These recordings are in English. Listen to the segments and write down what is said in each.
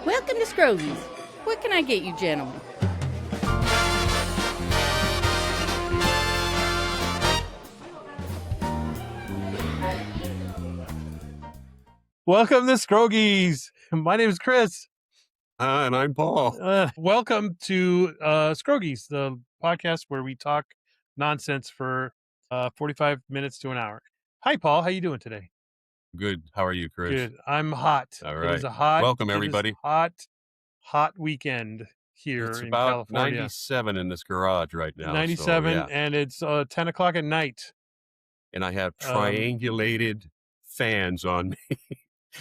Welcome to Scrogeez. What can I get you, gentlemen? Welcome to Scrogeez. My name is Chris. And I'm Paul. Welcome to Scrogeez, the podcast where we talk nonsense for 45 minutes to an hour. Hi, Paul. How you doing today? Good. How are you, Chris? Good. I'm hot. All right. It is a hot. Welcome, everybody. Hot weekend here It's in about California. 97 in this garage right now. 97, so, yeah. and it's 10 o'clock at night. And I have triangulated fans on me.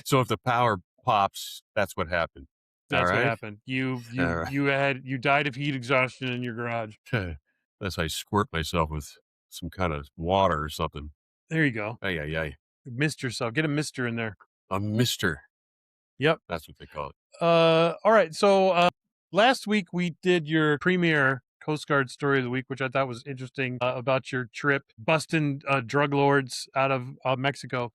So if the power pops, that's what happened. That's All what right? happened. You All right. you died of heat exhaustion in your garage. Unless I squirt myself with some kind of water or something. There you go. Ay. You missed yourself. Get a mister in there. A mister. Yep. That's what they call it. All right. So last week we did your premiere Coast Guard story of the week, which I thought was interesting about your trip busting drug lords out of Mexico.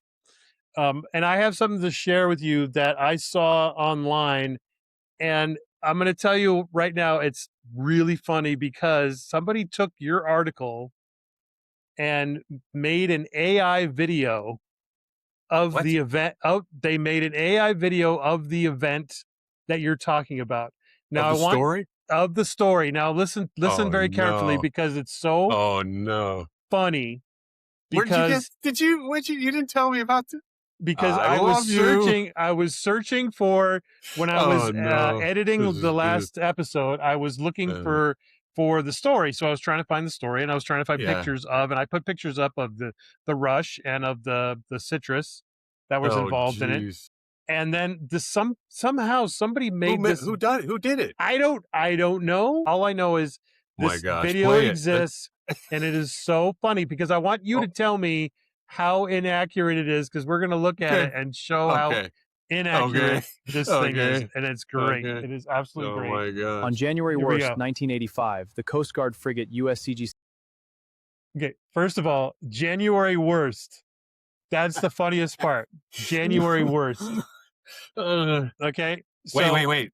And I have something to share with you that I saw online. And I'm going to tell you right now, it's really funny because somebody took your article and made an AI video of the event. They made an AI video of the event that you're talking about. Now, Story? Of the story. Now, listen very carefully because it's so funny. Because you didn't tell me about this? Because I was searching for when I was editing the last episode. I was looking for the story, so I was trying to find the story, and I was trying to find pictures of, and I put pictures up of the rush and of the citrus that was involved in it. And then somehow somebody made this. Who did it? I don't know. All I know is this video exists, and it is so funny because I want you to tell me how inaccurate it is, because we're going to look at it and show how inaccurate this thing is, and it's great. It is absolutely great. My God. On January 1st, 1985, the Coast Guard frigate USCG. Okay, first of all, January worst. That's the funniest part. January worst. Okay. So wait.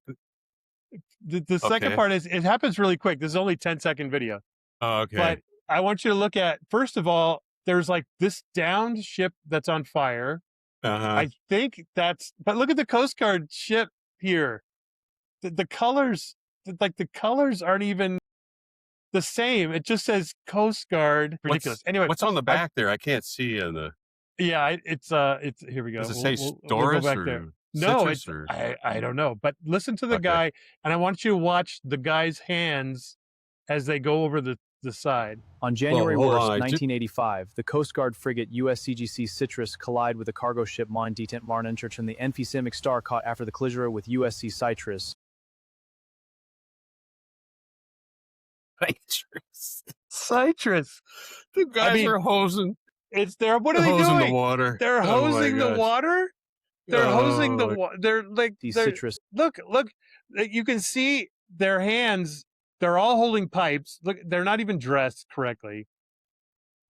The second part is it happens really quick. This is only 10-second video. Okay. But I want you to look at, first of all, there's like this downed ship that's on fire. I think but look at the Coast Guard ship here. The colors, the colors aren't even the same. It just says Coast Guard. Ridiculous. Anyway, what's on the back there? I can't see in the. Yeah, it's here we go. Does it say we'll Doris go back or there. No, I don't know. But listen to the guy, and I want you to watch the guy's hands as they go over the side. On January 1st, 1985, the Coast Guard frigate USCGC Citrus collided with a cargo ship Detent Marnenchurch and the Enfysemic Star caught after the collision with USC Citrus. Citrus. The guys are hosing. What are they doing? The water. They're hosing the water. They're hosing the water. They're like citrus. Look. You can see their hands. They're all holding pipes. Look, they're not even dressed correctly.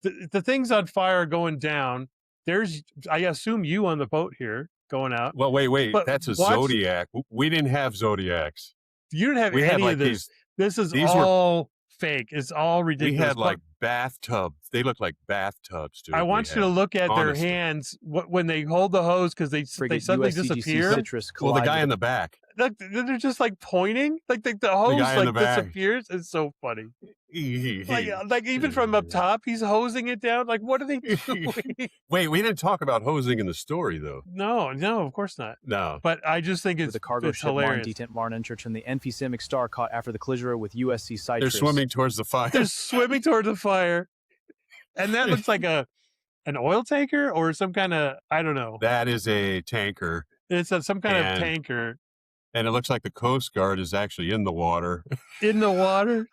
The thing's on fire going down. There's, I assume, you on the boat here going out. Well, wait. But that's a Zodiac. We didn't have Zodiacs. You didn't have any of this. This is all fake. It's all ridiculous. We had like bathtubs. They look like bathtubs, dude. I want you to look at their hands when they hold the hose, because they suddenly disappear. Well, the guy in the back. Look, they're just like pointing, like the hose like disappears. It's so funny. like even from up top, he's hosing it down. Like, what are they doing? Wait, we didn't talk about hosing in the story, though. No, of course not. No, but I just think it's the cargo ship Detent Marnenchurch and the Enfysemic Star caught after the collision with USC Citrus. They're swimming towards the fire. And that looks like an oil tanker or some kind of, I don't know. That is a tanker. It's some kind of tanker. And it looks like the Coast Guard is actually in the water. In the water?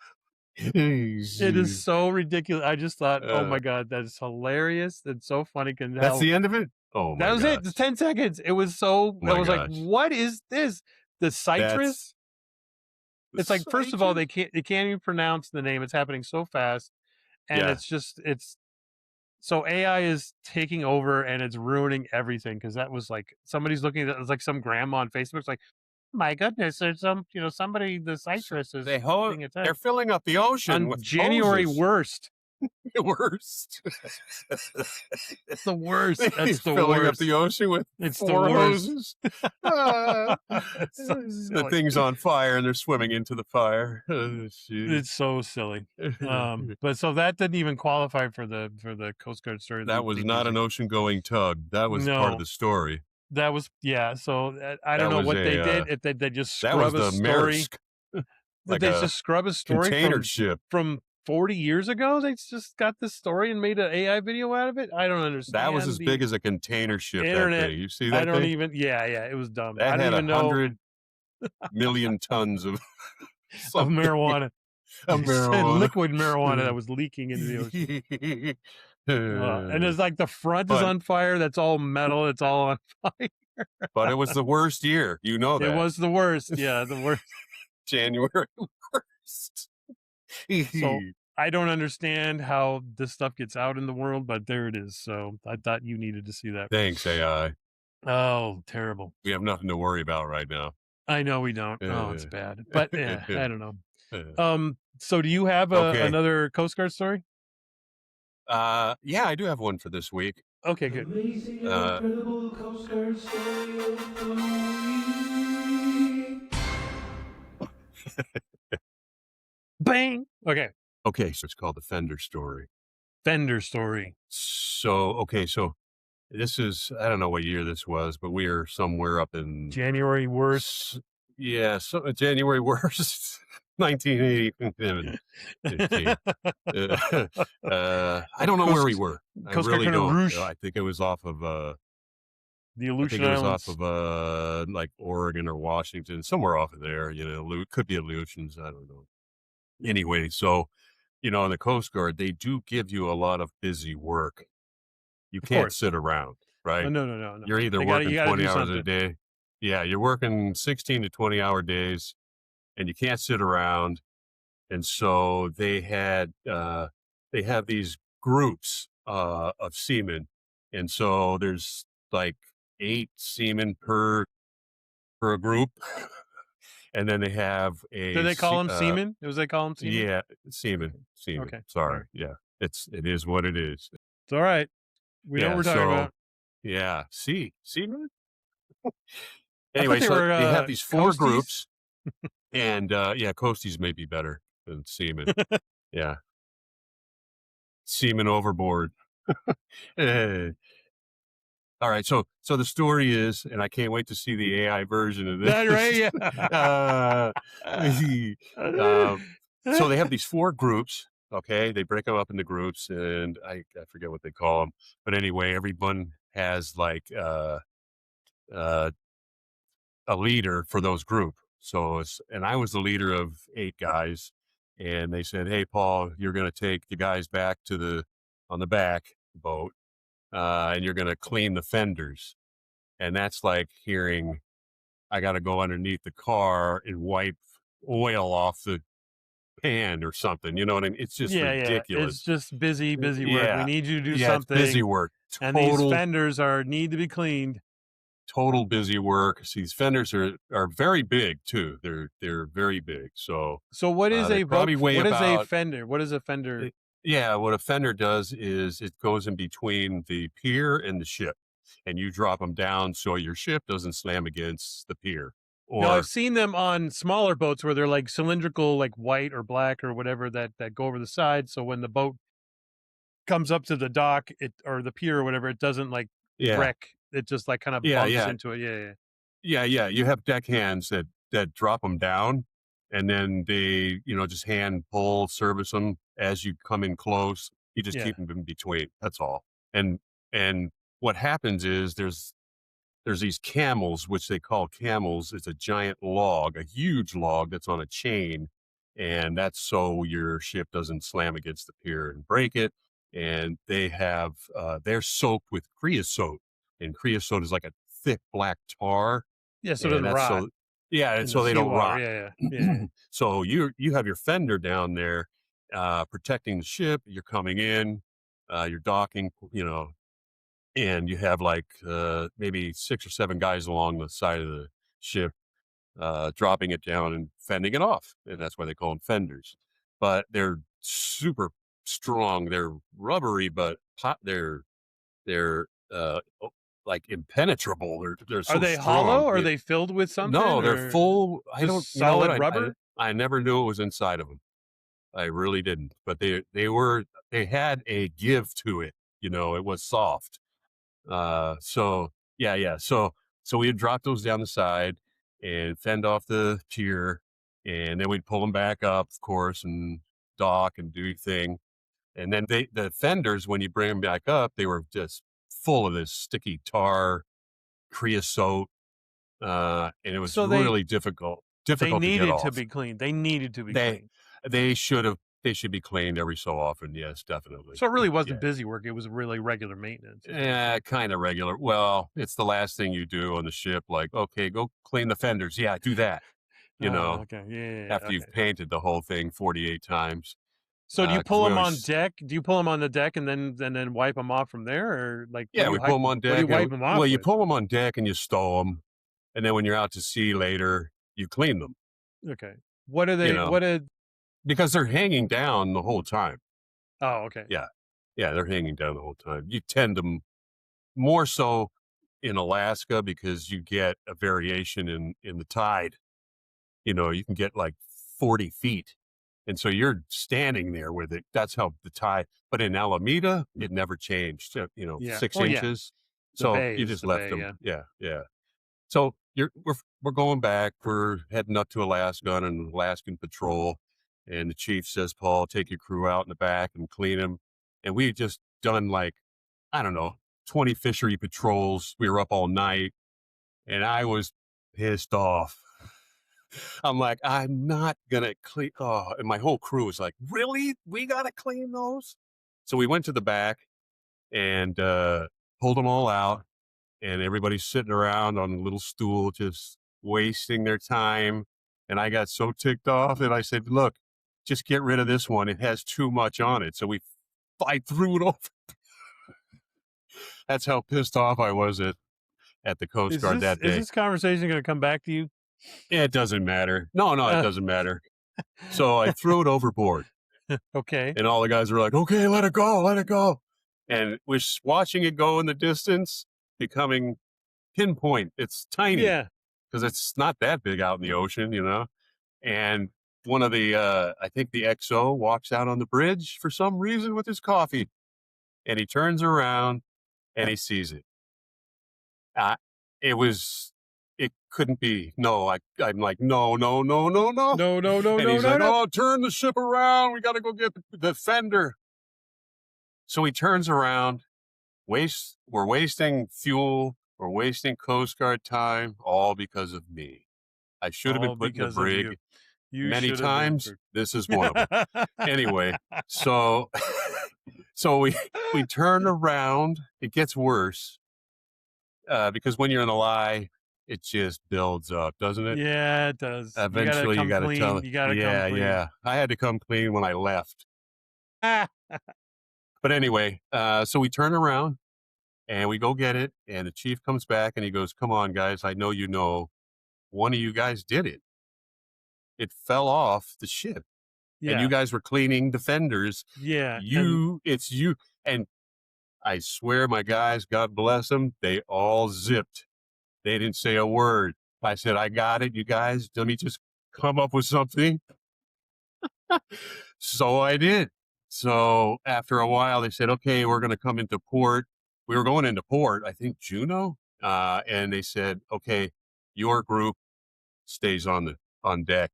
It is so ridiculous. I just thought, oh my God, that's hilarious. That's so funny. That's the end of it? Oh my God. That was it. 10 seconds. It was so, I was like, what is this? The citrus? It's like, first of all, they can't even pronounce the name. It's happening so fast. And it's so AI is taking over and it's ruining everything. Cause that was like, somebody's looking at it, it's like some grandma on Facebook. It's like, my goodness, there's somebody, the citrus is being They're attacked. filling up the ocean On with January hoses. worst. The worst. It's the worst. They're That's the filling up worst. the ocean with It's the 4 worst. hoses. Ah, It's so the silly. thing's on fire and they're swimming into the fire. Oh, shoot. It's so silly. But so that didn't even qualify for the Coast Guard story. That was not an ocean-going tug. That was part No. of the story. That was, yeah. So I don't That know was what they a, did. If they just That was scrub a the story. Maersk Did like they a just scrub a story container ship. from 40 years ago? They just got this story and made an AI video out of it? I don't understand. That was as big as a container ship. Internet. That day. You see that I don't thing? even. Yeah, it was dumb. That I don't had even know 100 million tons of of something. marijuana. Of They said marijuana. liquid marijuana that was leaking into the ocean. And it's like the front is But- on fire. That's all metal. It's all on fire. But it was the worst year. You know that. It was the worst. Yeah, the worst. January worst. So I don't understand how this stuff gets out in the world, but there it is. So I thought you needed to see that. Thanks, AI. Oh, terrible. We have nothing to worry about right now. I know we don't. Oh, it's bad. But I don't know. Uh, So do you have Okay. another Coast Guard story? yeah, I do have one for this week. Okay, good. Amazing and Uh, incredible Coast Guard story of the week. Bang. Okay. Okay, so it's called the Fender story. Fender story. So this is, I don't know what year this was, but we are somewhere up in January worst. Yeah, so January worst, 1980. I don't know where we were. I Coast Guard really kind of don't. Rouge. I think it was off of The I think Aleutian it was Islands. off of like Oregon or Washington, somewhere off of there. Could be Aleutians. I don't know. Anyway, so in the Coast Guard, they do give you a lot of busy work. You Of can't course. sit around, right? No. You're either You gotta working do 20 hours a something. day. Yeah, you're working 16 to 20-hour days, and you can't sit around. And so they have these groups of seamen, and so there's like 8 seamen per group, and then they have a. Did they call him seaman? Was they call him seaman? Yeah, seamen. Okay. Sorry. Alright. Yeah, it is what it is. It's all right. We know what we're talking about. Yeah, seamen. I Anyway, thought they so were, they have these 4 coasties. groups, and coasties may be better than seamen. Yeah, seamen overboard. All right, so the story is, and I can't wait to see the AI version of this. That right? Yeah. So they have these 4 groups. Okay, they break them up into groups, and I forget what they call them, but anyway, everyone has like a leader for those group. So and I was the leader of 8 guys, and they said, "Hey, Paul, you're going to take the guys back on the back boat, and you're going to clean the fenders." And that's like hearing, I got to go underneath the car and wipe oil off the pan or something. You know what I mean? It's just ridiculous. It's just busy work. Yeah. We need you to do It's something. busy work. And these fenders need to be cleaned. Total busy work. See, these fenders are very big too. They're very big. So what is they a probably boat? weigh What is a about- fender? What is a fender? yeah, what a fender does is it goes in between the pier and the ship, and you drop them down so your ship doesn't slam against the pier. No, I've seen them on smaller boats where they're like cylindrical, like white or black or whatever that go over the side. So when the boat comes up to the dock, or the pier or whatever, it doesn't like wreck. It just like kind of bumps into it. Yeah. Yeah. You have deckhands that drop them down, and then they just hand pull, service them as you come in close. You just keep them in between. That's all. And what happens is there's these camels, which they call camels. It's a giant log, a huge log that's on a chain. And that's so your ship doesn't slam against the pier and break it. And they have, they're soaked with creosote. And creosote is like a thick black tar. Yeah, so it doesn't rot. And so they don't rot. Yeah. So you have your fender down there protecting the ship. You're coming in, you're docking, and you have like maybe 6 or 7 guys along the side of the ship, dropping it down and fending it off. And that's why they call them fenders. But they're super strong. They're rubbery, but they're like impenetrable. They're so Are they strong. hollow? Or are they filled with something? No, they're or full. I just don't. You know what? solid rubber? I never knew it was inside of them. I really didn't. But they had a give to it. You know, it was soft. So yeah. So we'd drop those down the side and fend off the tier, and then we'd pull them back up, of course, and dock and do your thing. And then the fenders, when you bring them back up, they were just full of this sticky tar, creosote, and it was So they really difficult they to get needed to off. be cleaned. They needed to be They cleaned. they should be cleaned every so often. Yes, definitely. So it really wasn't Yeah. busy work. It was really regular maintenance. Yeah, kind of regular. Well, it's the last thing you do on the ship. Like, okay, go clean the fenders. Yeah, do that. You Oh, know, okay. Yeah. after you've Okay. painted the whole thing 48 times. So do you 'Cause pull we them on always, deck? Do you pull them on the deck and then wipe them off from there, or like yeah, we pull them on what do you deck. wipe them off Well, you with? pull them on deck and you stow them, and then when you're out to sea later, you clean them. Okay. What are You they? know, What did? because they're hanging down the whole time. Oh, okay. Yeah, they're hanging down the whole time. You tend them more so in Alaska because you get a variation in the tide. You know, you can get like 40 feet. And so you're standing there with it. That's how the tide, but in Alameda, it never changed, you know, Yeah. 6 Well, yeah. inches. The So bay you is just the left bay. them. Yeah. Yeah. So we're going back. We're heading up to Alaska on an Alaskan patrol. And the chief says, Paul, take your crew out in the back and clean them. And we had just done like, I don't know, 20 fishery patrols. We were up all night and I was pissed off. I'm like, I'm not gonna clean. Oh, and my whole crew was like, really? We gotta clean those? So we went to the back and pulled them all out, and everybody's sitting around on a little stool, just wasting their time. And I got so ticked off that I said, look, just get rid of this one. It has too much on it. So I threw it over. That's how pissed off I was at the Coast Guard that Is day. this conversation going to come back to you? It doesn't matter. No, it doesn't matter. So I threw it overboard. Okay. And all the guys were like, okay, let it go. And we're watching it go in the distance, becoming pinpoint. It's tiny Yeah. because it's not that big out in the ocean, you know? And one of the, I think the XO walks out on the bridge for some reason with his coffee. And he turns around and he sees it. It couldn't be. No, I'm like, no. No. And he's like, oh, turn the ship around. We got to go get the fender. So he turns around. We're wasting fuel. We're wasting Coast Guard time, all because of me. I should have been All put in the because of you. brig You many should have been times. for- This is one of them. Anyway, so we turn around. It gets worse because when you're in a lie, it just builds up, doesn't it? Yeah, it does. Eventually, you got to tell it. You got to come clean. Yeah. I had to come clean when I left. But anyway, so we turn around and we go get it. And the chief comes back and he goes, come on, guys. I know you know one of you guys did it. It fell off the ship. Yeah. And you guys were cleaning the fenders. Yeah. It's you. And I swear, my guys, God bless them, they all zipped. They didn't say a word. I said, I got it, you guys. Let me just come up with something. So I did. So after a while, they said, okay, we're going to come into port. We were going into port, I think Juneau. And they said, okay, your group stays on deck.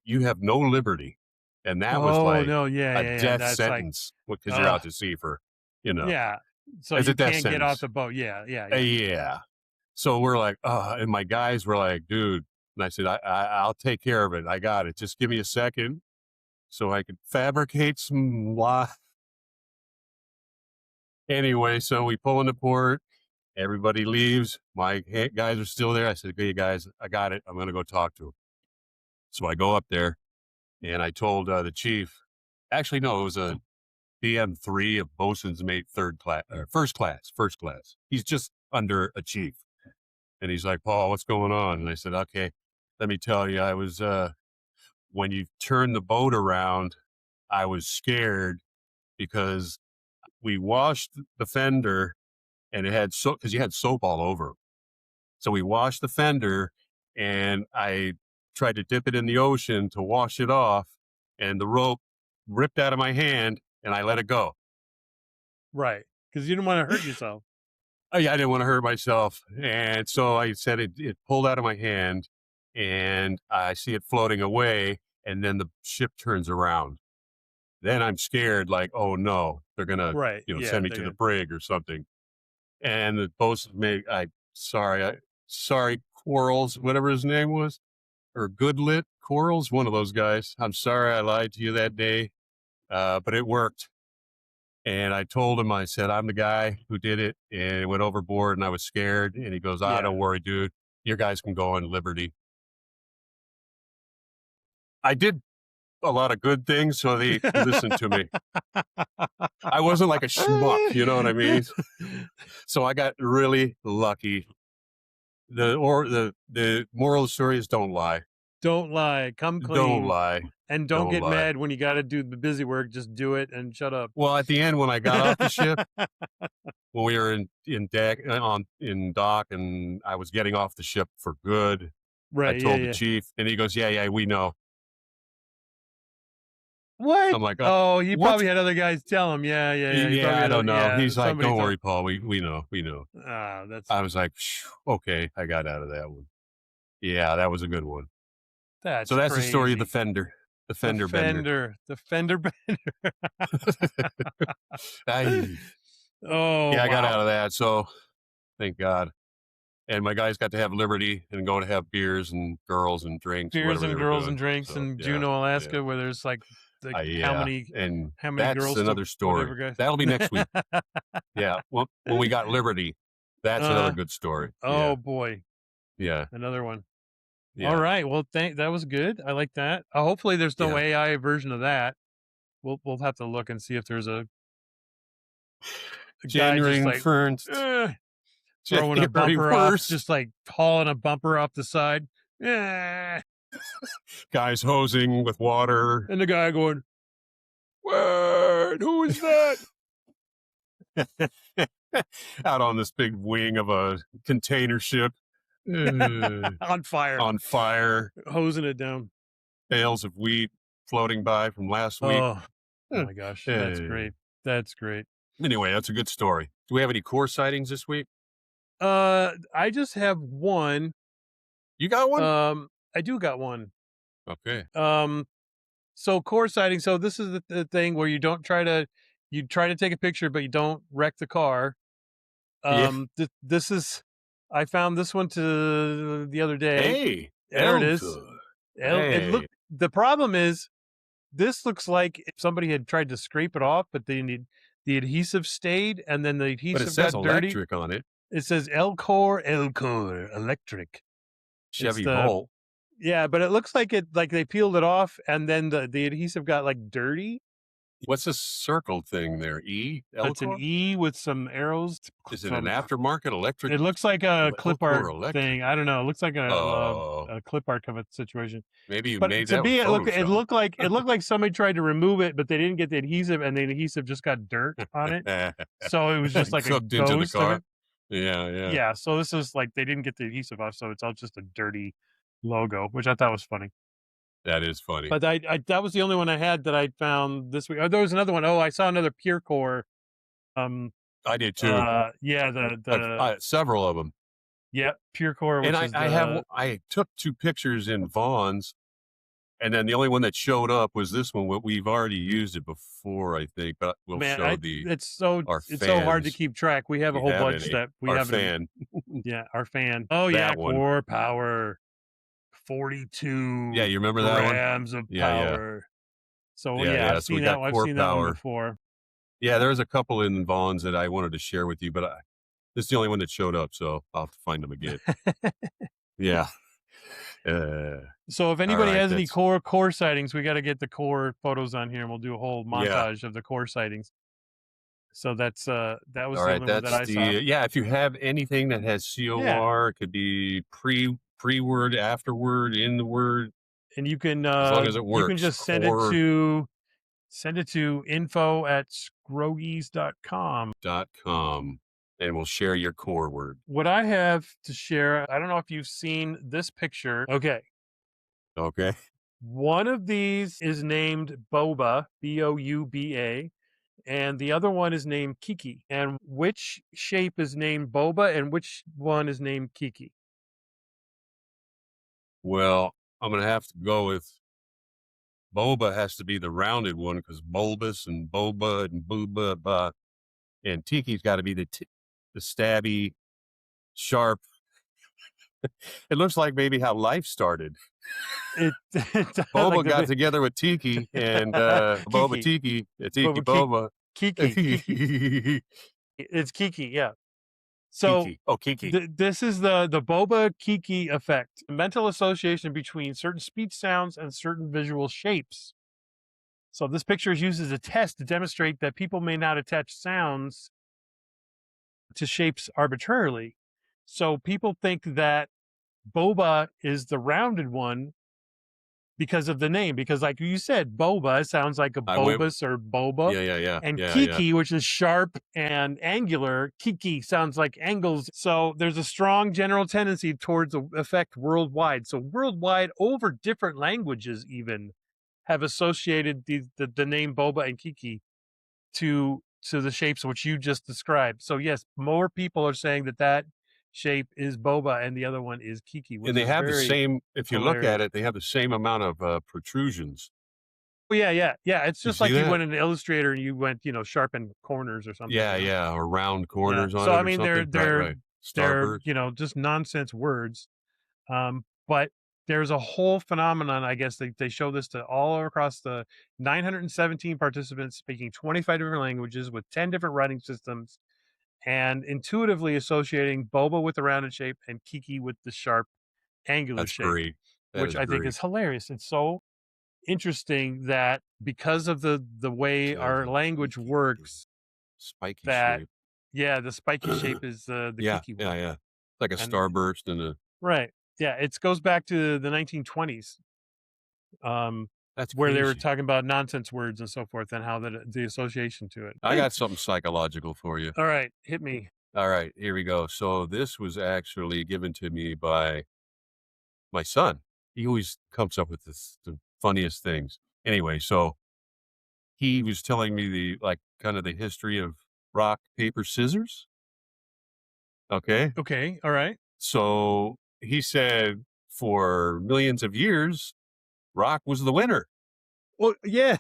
You have no liberty. And that was like a death sentence because you're out to sea for, you know. Yeah. So It's you a death can't get sentence. off the boat. Yeah. Yeah. So we're like, and my guys were like, dude. And I said, I'll take care of it. I got it. Just give me a second so I could fabricate some lie. Anyway, so we pull into port. Everybody leaves. My guys are still there. I said, okay, guys, I got it. I'm going to go talk to him. So I go up there and I told the chief, actually, no, it was a BM3 of bosun's mate first class. He's just under a chief. And he's like, Paul, what's going on? And I said, okay, let me tell you, I was, when you turned the boat around, I was scared because we washed the fender and it had soap, because you had soap all over. So we washed the fender and I tried to dip it in the ocean to wash it off, and the rope ripped out of my hand and I let it go. Right. Because you didn't want to hurt yourself. Oh, yeah, I didn't want to hurt myself. And so I said it pulled out of my hand, and I see it floating away, and then the ship turns around. Then I'm scared, like, oh no, they're going to, Right. send me to the brig or something. And the bosun sorry, Quarles, whatever his name was, or Goodlit Quarles, one of those guys. I'm sorry I lied to you that day, but it worked. And I told him, I said, I'm the guy who did it, and it went overboard and I was scared. And he goes, Yeah. don't worry, dude. Your guys can go on Liberty. I did a lot of good things, so they listened to me. I wasn't like a schmuck, you know what I mean? So I got really lucky. The moral of the story is don't lie. Don't lie. Come clean. Don't lie. And don't get lie. mad when you got to do the busy work. Just do it and shut up. Well, at the end, when I got off the ship, when we were in dock, and I was getting off the ship for good, Right. I told the chief, and he goes, yeah, we know. What? I'm like, oh, you what? probably had other guys tell him. Yeah. Yeah, I don't know. Yeah, He's like, somebody don't told- worry, Paul. We know. That's I was like, okay, I got out of that one. Yeah, that was a good one. that's So that's the story of the crazy. fender. The fender bender. The fender bender. Oh, Yeah, I got wow. out of that. So thank God. And my guys got to have liberty and go to have beers and girls and drinks. Beers whatever and they were girls doing. and drinks So, in yeah, Juneau, Alaska, yeah. where there's like how Yeah, many and girls that's to another story. whatever, guys? That'll be next week. Yeah, when we got liberty, that's another good story. Oh boy, Yeah, another one. yeah. All right, well, that was good. I like that. Hopefully, there's no Yeah. AI version of that. We'll have to look and see if there's a guy January just like first, throwing a January bumper off, worst. just like hauling a bumper off the side. Yeah, Guys hosing with water. and the guy going, "What? Who is that?" Out on this big wing of a container ship. On fire, On fire. hosing it down. Bales of wheat floating by from last week. Oh my gosh, that's great. That's great. Anyway, that's a good story. Do we have any core sightings this week? I just have one. You got one? I do got one. Okay. So core sighting. So this is the thing where you try to take a picture, but you don't wreck the car. This is, I found this one the other day. Hey, there it is. Hey. The problem is, this looks like if somebody had tried to scrape it off, but the adhesive stayed, and then the But adhesive it says got dirty. electric on it. It says Elcor electric. Chevy the- Volt. Yeah, but it looks like they peeled it off, and then the adhesive got like dirty. What's this circle thing there? E? It's an Elcor? E with some arrows. Is it an aftermarket electric? It looks like a clip Elcor art electric. thing. I don't know. It looks like Oh. a clip art kind of situation. Maybe you But made to that me, with it Photoshop. looked like somebody tried to remove it, but they didn't get the adhesive, and the adhesive just got dirt on it. So it was just like a cooked into the ghost of car. it. Yeah. Yeah. So this is like they didn't get the adhesive off, so it's all just a dirty logo, which I thought was funny. That is funny. But I that was the only one I had that I found this week. Oh, there was another one. Oh, I saw another Pure Core. I did too. Yeah, Several of them. yeah, Pure Core. Which And is I took 2 pictures in Vaughn's, and then the only one that showed up was this one. We've already used it before, I think, but we'll show it's so our hard to fans. keep track. We have a We whole have bunch any. that we Our haven't. fan. Yeah, our fan. Oh yeah, That one. Core Power, 42. Yeah, you remember that one? grams of Yeah. power. So Yeah, I've so we seen got that. I've Core seen that one Power. before. Yeah, there's a couple in Vaughn's that I wanted to share with you, but this is the only one that showed up, so I'll have to find them again. Yeah. So if anybody right, has any that's- core sightings, we got to get the core photos on here, and we'll do a whole montage of the core sightings. So that was All the right, only one that that's I the saw. yeah. If you have anything that has COR, it could be pre-word, afterword, in the word, And you can as long as it you can works. just Core send it to info@scrogeez.com. .com, and we'll share your core word. What I have to share, I don't know if you've seen this picture. Okay. Okay. One of these is named Boba, Bouba, and the other one is named Kiki. And which shape is named Boba and which one is named Kiki? Well, I'm gonna have to go with boba. Has to be the rounded one because bulbous and boba and booba, and tiki's got to be the stabby, sharp. It looks like maybe how life started. It Boba got together with Tiki and Boba Kiki. Tiki Boba. Kiki. It's Kiki, yeah. So Kiki. Oh, Kiki. this is the Boba Kiki effect, a mental association between certain speech sounds and certain visual shapes. So this picture is used as a test to demonstrate that people may not attach sounds to shapes arbitrarily. So people think that Boba is the rounded one because of the name, because like you said, boba sounds like a bulbous or boba. Yeah. And Kiki, which is sharp and angular, Kiki sounds like angles. So there's a strong general tendency towards the effect worldwide. So worldwide, over different languages even have associated the name boba and Kiki to the shapes which you just described. So yes, more people are saying that shape is boba and the other one is Kiki. And they have the same, if you look at it, they have the same amount of protrusions. Oh, yeah. It's just like you that? went in Illustrator and you went, sharpen corners or something. Yeah, or round corners on it. So I mean, they're Starburst. just nonsense words. But there's a whole phenomenon. I guess they show this to all across the 917 participants speaking 25 different languages with 10 different writing systems, and intuitively associating boba with the rounded shape and Kiki with the sharp angular shape. Great. Which I think is hilarious. It's so interesting that because of the way our language works, spiky shape. shape. Yeah, the spiky shape is the Kiki one. Yeah. Like a starburst and a right. Yeah, it goes back to the 1920s. That's where crazy. they were talking about nonsense words and so forth and how the association to it. I got something psychological for you. All right, hit me. All right, here we go. So this was actually given to me by my son. He always comes up with the funniest things. Anyway, so he was telling me kind of the history of rock, paper, scissors. Okay. All right. So he said for millions of years, rock was the winner. Well, yeah.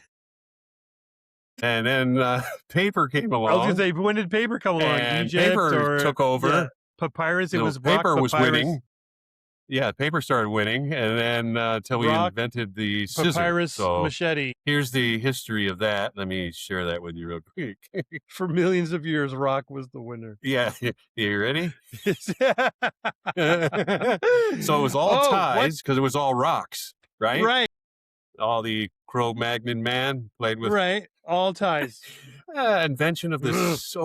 And then paper came along. I was going to say, when did paper come along? And Egypt paper took over. Yeah, papyrus, it was rock, paper was papyrus. winning. Yeah, paper started winning, and then until we invented the scissors. Papyrus, machete. Here's the history of that. Let me share that with you real quick. For millions of years, rock was the winner. Yeah, you ready? So it was all ties because it was all rocks, right? Right. All the Cro-Magnon man played with. Right, all ties. Invention of this.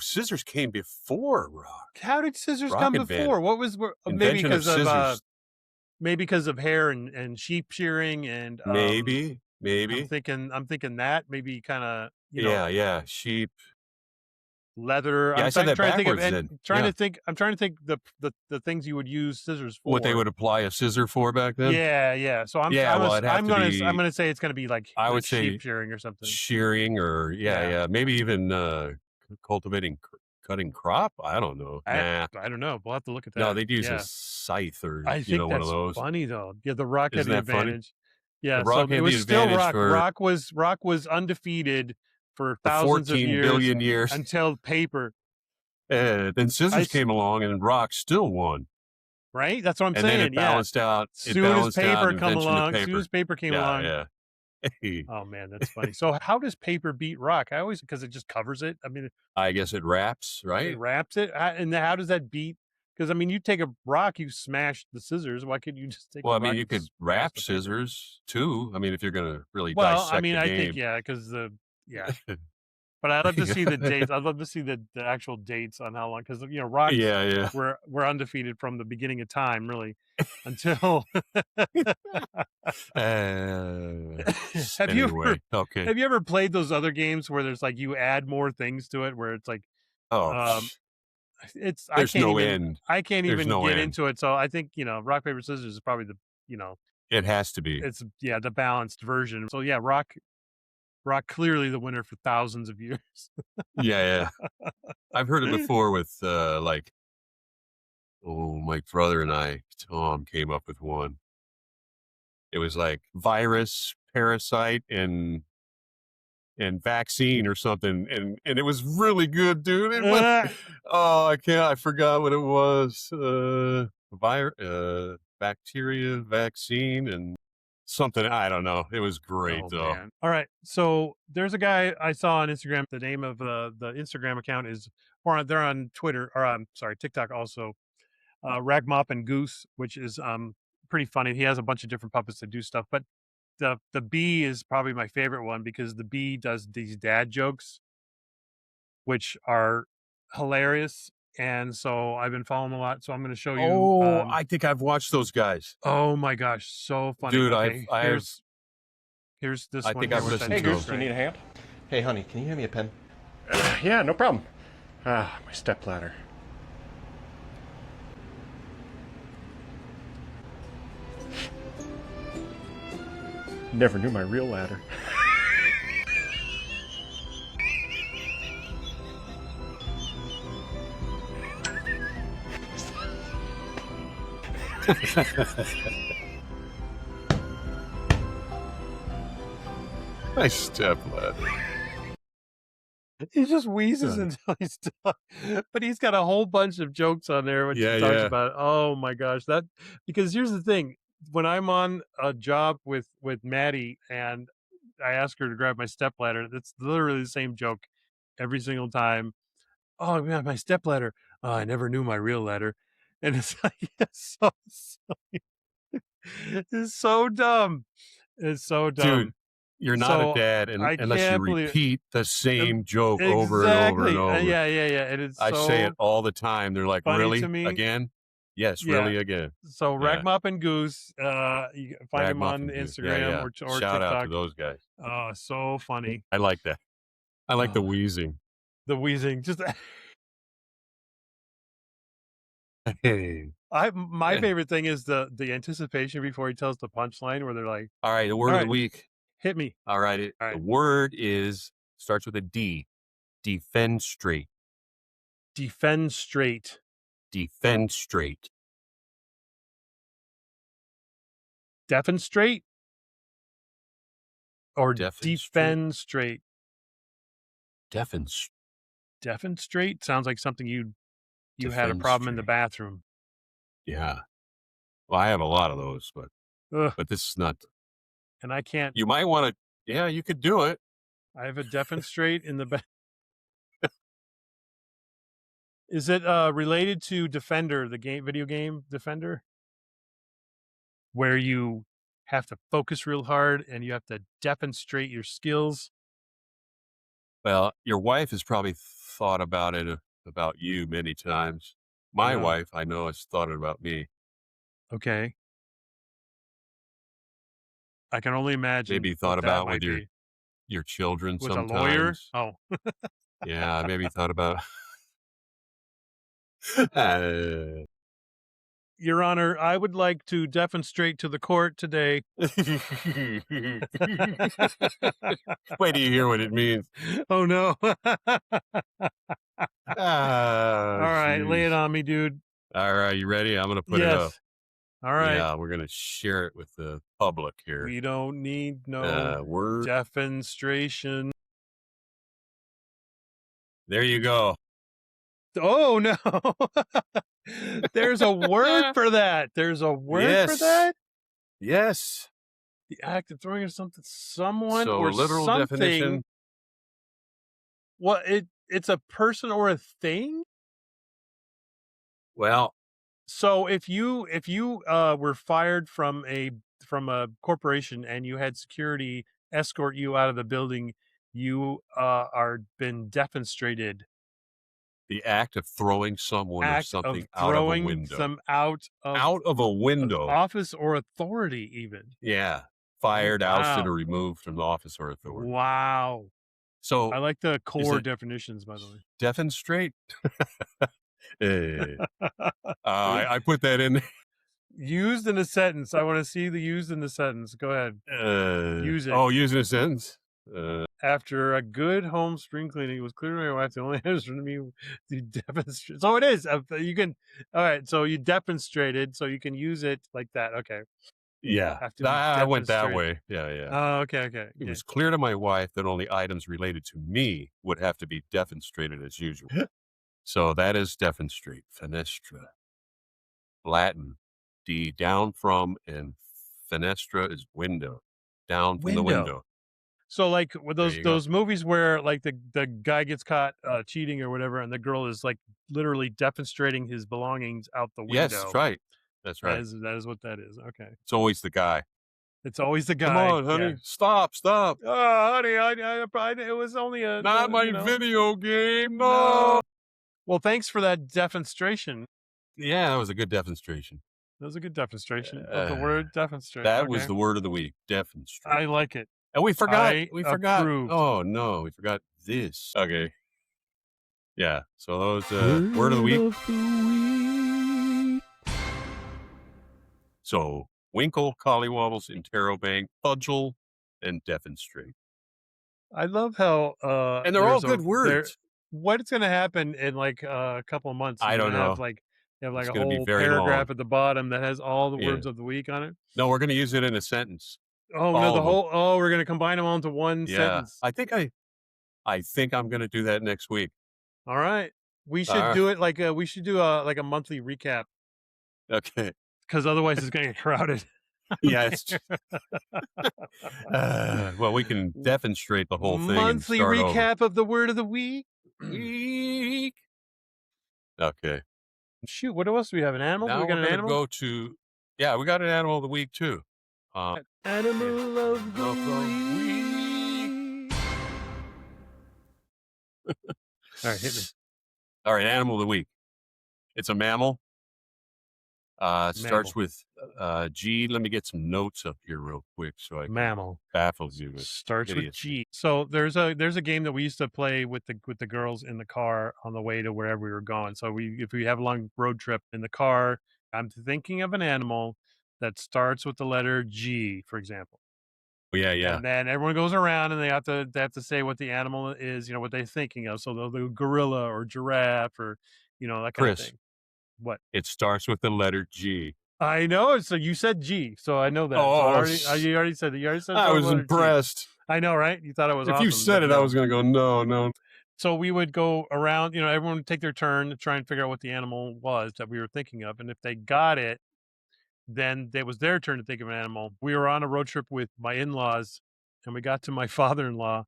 Scissors came before rock. How did scissors come before? What was maybe because of hair and sheep shearing and maybe. I'm thinking that maybe kind of yeah, sheep. Leather. Yeah, I said that backwards. I'm trying to think the things you would use scissors for. What they would apply a scissor for back then. Yeah. So I'm gonna say it's gonna be like I would say sheep shearing or something. Shearing or maybe even cultivating, cutting crop. I don't know. I don't know. We'll have to look at that. No, they'd use a scythe or I think one of those. Funny though. Yeah, the rock had Isn't the that funny? advantage. Yeah, the rock so had it was the still advantage rock was undefeated for thousands of 14 billion years until paper. Then scissors came along and rock still won. Right? That's what I'm saying. Then it balanced out. Soon as paper came along. Yeah. Oh man, that's funny. So how does paper beat rock? Because it just covers it. I mean, I guess it wraps, right? It wraps it. And how does that beat? Because I mean, you take a rock, you smash the scissors. Why couldn't you just take? Well, a I mean, rock you could wrap scissors too. I mean, if you're going to really dissect the game. I think because But I'd love to see the dates. I'd love to see the actual dates on how long, because Rock, Yeah. we're undefeated from the beginning of time, really, until. Have you ever Okay. have you ever played those other games where there's like you add more things to it, where it's like Oh, it's there's no end. I can't There's even no get end. into it. So I think rock paper scissors is probably the It has to be. it's the balanced version. So yeah, rock clearly the winner for thousands of years. Yeah. I've heard it before with my brother and I, Tom, came up with one. It was like virus, parasite, and vaccine or something, and it was really good, dude. It was, I forgot what it was. Bacteria, vaccine, and something, I don't know. It was great though. Man. All right, so there's a guy I saw on Instagram. The name of the Instagram account is, or they're on Twitter, or I'm sorry, TikTok also. Ragmop and Goose, which is pretty funny. He has a bunch of different puppets that do stuff, but the bee is probably my favorite one because the bee does these dad jokes, which are hilarious. And so I've been following a lot. So I'm going to show you. I think I've watched those guys. Oh my gosh, so funny, dude. Okay, here's this I one. think I've listened Hey, to Goose, them. do you need a hand? Hey, honey, can you hand me a pen? Yeah, no problem. My stepladder. Never knew my real ladder. My stepladder. He just wheezes until he's done. But he's got a whole bunch of jokes on there when he talks about it. Oh my gosh. Because here's the thing. When I'm on a job with Maddie and I ask her to grab my stepladder, that's literally the same joke every single time. Oh man, my stepladder. Oh, I never knew my real ladder. And it's like, it's so dumb. It's so dumb. Dude, you're not a dad unless you repeat the same joke over and over and over. Yeah. And it's I say it all the time. They're like, really? To me. Again? Yes, really again. So Ragmop and Goose, you can find him on Instagram or Shout TikTok. out to those guys. Oh, so funny. I like that. I like the wheezing. The wheezing. Just my favorite thing is the anticipation before he tells the punchline where they're like, all right, the word of the week. Hit me. All right. The word starts with a D. Defenestrate. Defenestrate. Defenestrate. Defenestrate? Or Defenestrate? defenstrate? Defenestrate sounds like something you had a problem in the bathroom. Yeah. Well, I have a lot of those, but this is not. And I can't. You might want to. Yeah, you could do it. I have a defenestrate in the back. Is it related to Defender, the video game Defender, where you have to focus real hard and you have to demonstrate your skills? Well, your wife has probably thought about it about you many times. My wife, I know, has thought about me. Okay. I can only imagine. Maybe thought about with your children with sometimes. A lawyer? Oh. Yeah, maybe thought about. Your Honor, I would like to demonstrate to the court today. Wait till you hear what it means. Oh, no. All right, geez. lay it on me, dude. All right, you ready? I'm going to put it up. All right. Yeah, we're going to share it with the public here. We don't need no word demonstration. There you go. Oh, no. There's a word for that. There's a word for that? Yes. The act of throwing someone so or literal something. Definition. What, it's a person or a thing? Well, so if you were fired from a corporation and you had security escort you out of the building, you are been defenestrated. The act of throwing someone or Act something of out of a throwing window. them out of a window. office or authority, even. Yeah. Fired, ousted, Wow. or removed from the office or authority. Wow. So I like the core it definitions, by the way. defenestrate? Hey. I put that in. Used in a sentence. I want to see the used in the sentence. Go ahead. Use it. Oh, using a sentence? After a good home spring cleaning, it was clear to my wife the only answer to me to demonstrate. So it is. You can. All right. So you demonstrated. So you can use it like that. Okay. Yeah. Have to be I went that demonstrated. way. Yeah, yeah. Oh, okay. Okay. It Yeah. was clear to my wife that only items related to me would have to be defenestrated as usual. So that is defenestrate. Fenestra. Latin. D, down from, and fenestra is window. Down from the window. So like with There you those movies where like the guy gets caught cheating or whatever, and the girl is like literally defenestrating his belongings out the window. Yes, that's right. That's right. That is what that is. Okay. It's always the guy. It's always the guy. Come on, honey. Yeah. Stop. Oh, honey, it was only a Not my video game. No. Well, thanks for that demonstration. Yeah, that was a good demonstration. That was a good demonstration of the word demonstrate. That was the word of the week. Demonstrate. I like it. And we forgot. I We forgot. approved. Oh no, we forgot this. Okay. Yeah. So those word of the week. So Winkle, Collywobbles, Interrobang, Fudgel, and Defenestrate. I love how And they're all there's good words. What's going to happen in like a couple of months? I don't know. You have like It's a gonna be whole very paragraph long. at the bottom that has all the Yeah. words of the week on it. No, we're going to use it in a sentence. Oh no, All the of whole. Oh, we're going to combine them all into one Yeah. sentence. I think I'm going to do that next week. All right, we should All do it like we should do a monthly recap, Okay. because otherwise it's going to get crowded. Yeah. Well, we can demonstrate the whole thing. Monthly and start recap of the word of the week. over. Okay. Shoot, what else do we have? An animal? Now we got we're an going to animal. go to, yeah, we got an animal of the week too. Animal of the Of the week. All right, hit me. All right, animal of the week. It's a mammal. It starts with G. Let me get some notes up here real quick so I can Mammal. baffle you. with Starts with idiots. G. So there's a game that we used to play with the girls in the car on the way to wherever we were going. So if we have a long road trip in the car, I'm thinking of an animal that starts with the letter G, for example. Yeah, yeah. And then everyone goes around and they have to say what the animal is, what they're thinking of. So they'll do gorilla or giraffe or that kind of Chris. thing. What? It starts with the letter G. I know. So you said G, so I know that. Oh, you already said that. You already said. I the was letter G. impressed. I know, right? You thought it was If awesome. you said but it, I no. was going to go, no. So we would go around, everyone would take their turn to try and figure out what the animal was that we were thinking of. And if they got it, then it was their turn to think of an animal. We were on a road trip with my in-laws, and we got to my father-in-law,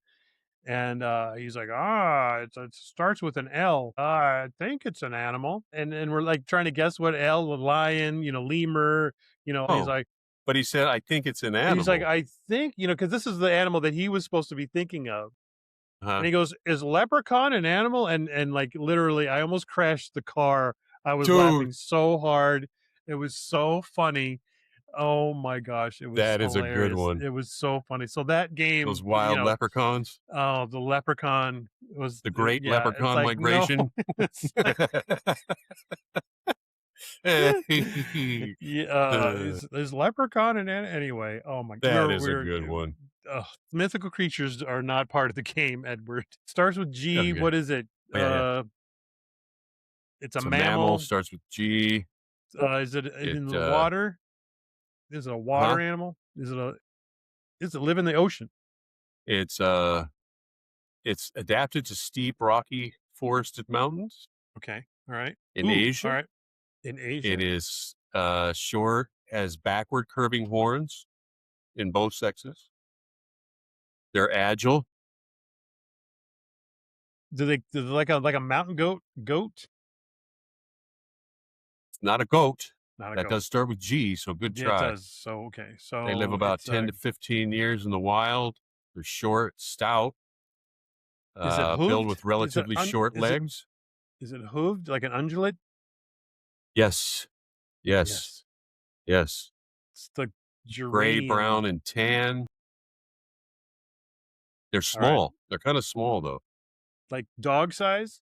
and he's like, it starts with an L. I think it's an animal. And we're like trying to guess what L, the lion, lemur, he's like, But he said, I think it's an animal. he's like, I think, because this is the animal that he was supposed to be thinking of. Uh-huh. And he goes, is leprechaun an animal? And like literally, I almost crashed the car. I was laughing so hard. It was so funny. Oh my gosh. It was That is hilarious. a good one. It was so funny. So that game. Those wild leprechauns. Oh, the leprechaun was The great yeah, leprechaun it's like, migration. No, it's like, is leprechaun an anyway? Oh my god. That is a good one. Mythical creatures are not part of the game, Edward. Starts with G. Okay. What is it? Yeah. It's a So mammal. starts with G. Is it in the water? Is it a water animal? Does it live in the ocean? It's adapted to steep, rocky, forested mountains. Okay. All right. In Asia. All right. In Asia. It is short, has backward curving horns in both sexes. They're agile. Do they like a mountain goat? It's not a goat. Not a That goat. does start with G, so good Yeah, try. it does. So okay. So They live about it's, 10 to 15 years in the wild. They're short, stout, Is it built hooved? with relatively short legs. Is it hooved like an ungulate? Yes. Yes. Yes. It's the Gray, geranium. brown, and tan. They're All right. small. They're kind of small, though. Like dog size?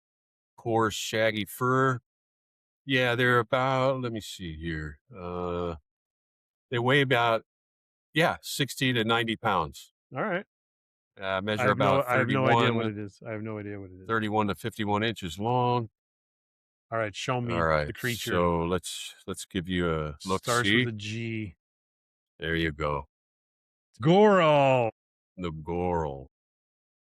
Coarse, shaggy fur. Yeah, they're about, let me see here. They weigh about, 60 to 90 pounds. All right. Measure about I have no idea what 31, it is. I have no idea what it is. 31 to 51 inches long. All right, show me All right. the creature. So let's give you a look. Starts See? with a G. There you go. Goral. The goral.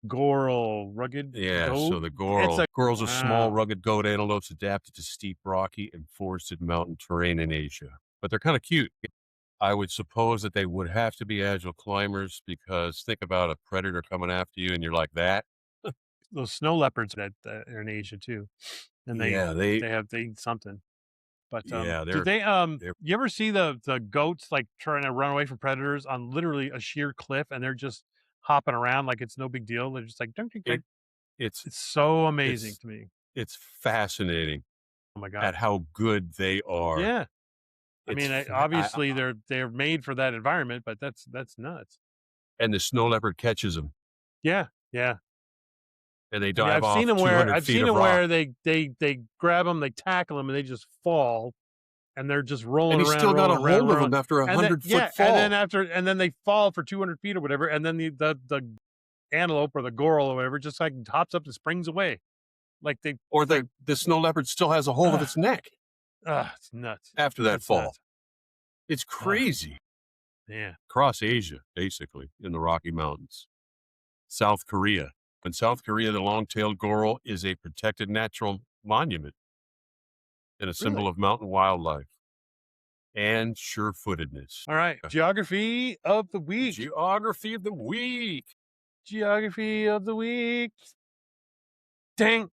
Goral. Rugged Yeah, goat? so the goral. Gorals are small, wow. rugged goat antelopes adapted to steep, rocky, and forested mountain terrain in Asia. But they're kind of cute. I would suppose that they would have to be agile climbers because think about a predator coming after you and you're like that. Those snow leopards that are in Asia too. And they eat something. But Yeah, do they you ever see the goats like trying to run away from predators on literally a sheer cliff and they're just hopping around like it's no big deal? They're just like dunk, dunk, dunk. It's It's so amazing to me. it's fascinating Oh my God. at how good they are. Yeah. I It's mean, obviously they're made for that environment, but that's nuts. and the snow leopard catches them Yeah, yeah. and they Yeah, dive I've off seen them 200 I've feet seen of them rock. where they grab them, they tackle them, and they just fall, and they're just rolling And he's around. still got a rolling around, hold of rolling. them after a And then- 100-foot fall. and then they fall for 200 feet or whatever, and then the antelope or the goral or whatever just like hops up and springs away, like they Or the snow leopard still has a hold of its neck it's nuts after that It's fall. nuts. It's crazy. Yeah. Across Asia, basically, in the Rocky Mountains. South Korea. In South Korea, the long-tailed goral is a protected natural monument and a symbol of mountain wildlife and sure-footedness. All right, geography of the week. Geography of the week. Geography of the week. Dang.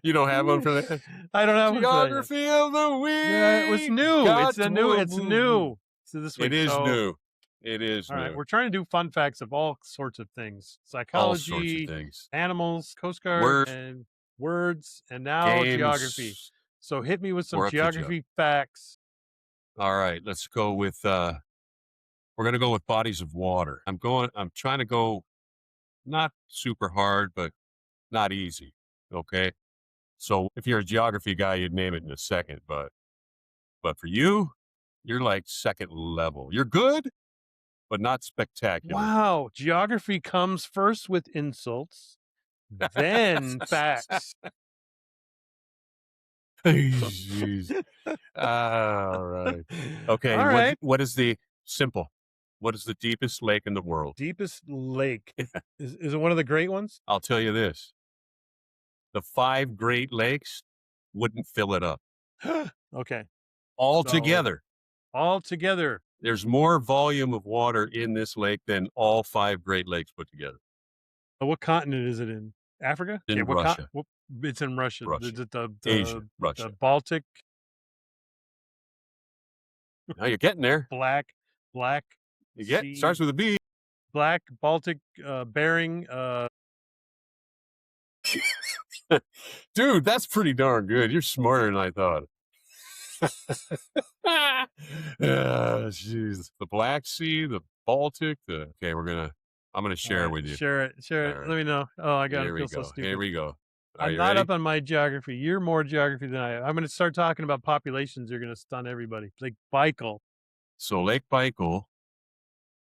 You don't have one for that? I don't have one for that yet. Geography of the week. Yeah, it was new. Got It's new. to It's move. new. So this week, It is so- new. It is All new. right, we're trying to do fun facts of all sorts of things: All psychology, sorts of things. animals, Coast Guard, Words. and words, and now Games. geography. So hit me with some We're up to geography facts. All right, let's go with we're going to go with bodies of water. I'm trying to go not super hard, but not easy. Okay. So if you're a geography guy, you'd name it in a second, but for you, you're like second level. You're good, but not spectacular. Wow, geography comes first with insults, then facts. Jeez. All right. Okay. All right. What is the deepest lake in the world? Deepest lake is it one of the great ones? I'll tell you this. The 5 Great Lakes wouldn't fill it up. Okay, All So- together. all together. There's more volume of water in this lake than all 5 Great Lakes put together. What continent is it in? Africa? In what Russia. it's in Russia. Russia. The Asia, Russia. the Baltic, Now you're getting there. black. You starts with a B. Black, Baltic, Bering, Dude, that's pretty darn good. You're smarter than I thought. Jeez. The Black Sea, the Baltic, okay, I'm gonna share it with you. Share it. All right. Let me know. Oh, I got Here to we feel so go. stupid. Here we go. Are I'm you not ready? up on my geography. You're more geography than I am. I'm going to start talking about populations. You're going to stun everybody. Like Baikal, So Lake Baikal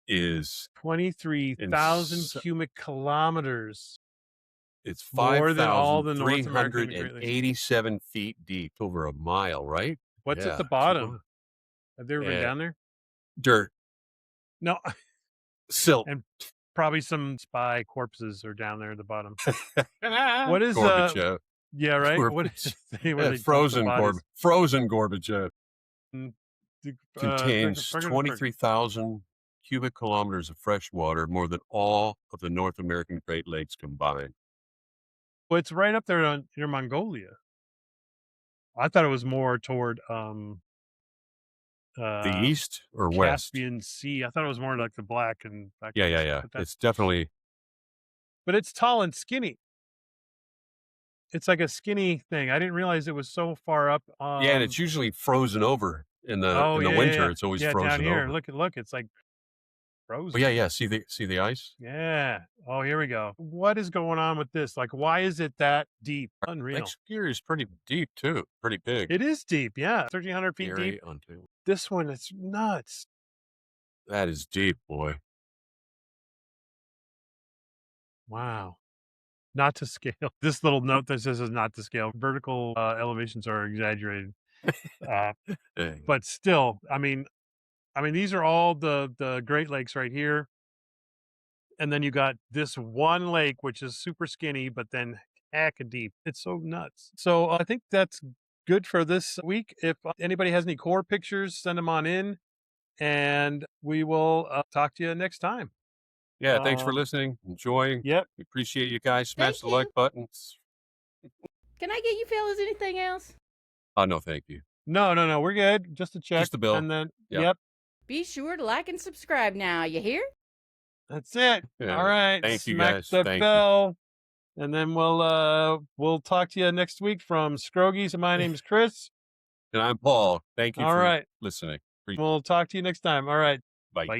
is 23,000 s- cubic kilometers. it's More than all the North American Great Lakes. 5,387 feet deep, over a mile, right? What's Yeah, at the it's a bottom? lot. Have they ever been Yeah. down there? Dirt, No, silt. And probably some spy corpses are down there at the bottom. What is Gorbachev? Yeah, right. What Gorbachev. is where they dump the Frozen bodies? Frozen Gorbachev The, contains Bergen- 23,000 cubic kilometers of fresh water, more than all of the North American Great Lakes combined. Well, it's right up there near Mongolia. I thought it was more toward The east or west? Caspian Sea. I thought it was more like the black and black. Yeah. But It's definitely. but it's tall and skinny. It's like a skinny thing. I didn't realize it was so far up. Yeah, and it's usually frozen over in the winter. It's always frozen down here. over. Look, it's like frozen. Oh yeah. See the ice? Yeah. Oh, here we go. What is going on with this? Like, why is it that deep? Unreal. Lake Superior is pretty deep too. Pretty big. It is deep. Yeah, 1,300 feet Erie, deep. Ontario. This one, it's nuts. That is deep, boy. Wow. Not to scale. This little note that says is not to scale. Vertical elevations are exaggerated, Dang. but still, I mean, these are all the Great Lakes right here, and then you got this one lake which is super skinny, but then hecka deep. It's so nuts. So I think that's good for this week. If anybody has any core pictures, send them on in, and we will talk to you next time. Yeah, thanks for listening, enjoying. Yep. We appreciate you guys. Smash Thank the like button. Can I get you fellas anything else? Oh, no, thank you. No, we're good. Just to check. Just the bill. And then, Yep. yep, Be sure to like and subscribe now, you hear? that's it. Yeah. All right. Thank you, Smack guys. the Thank you. bell. And then we'll talk to you next week from Scrogeez. And my name's Chris. And I'm Paul. Thank you All for right. listening. We'll talk to you next time. All right. Bye. Bye.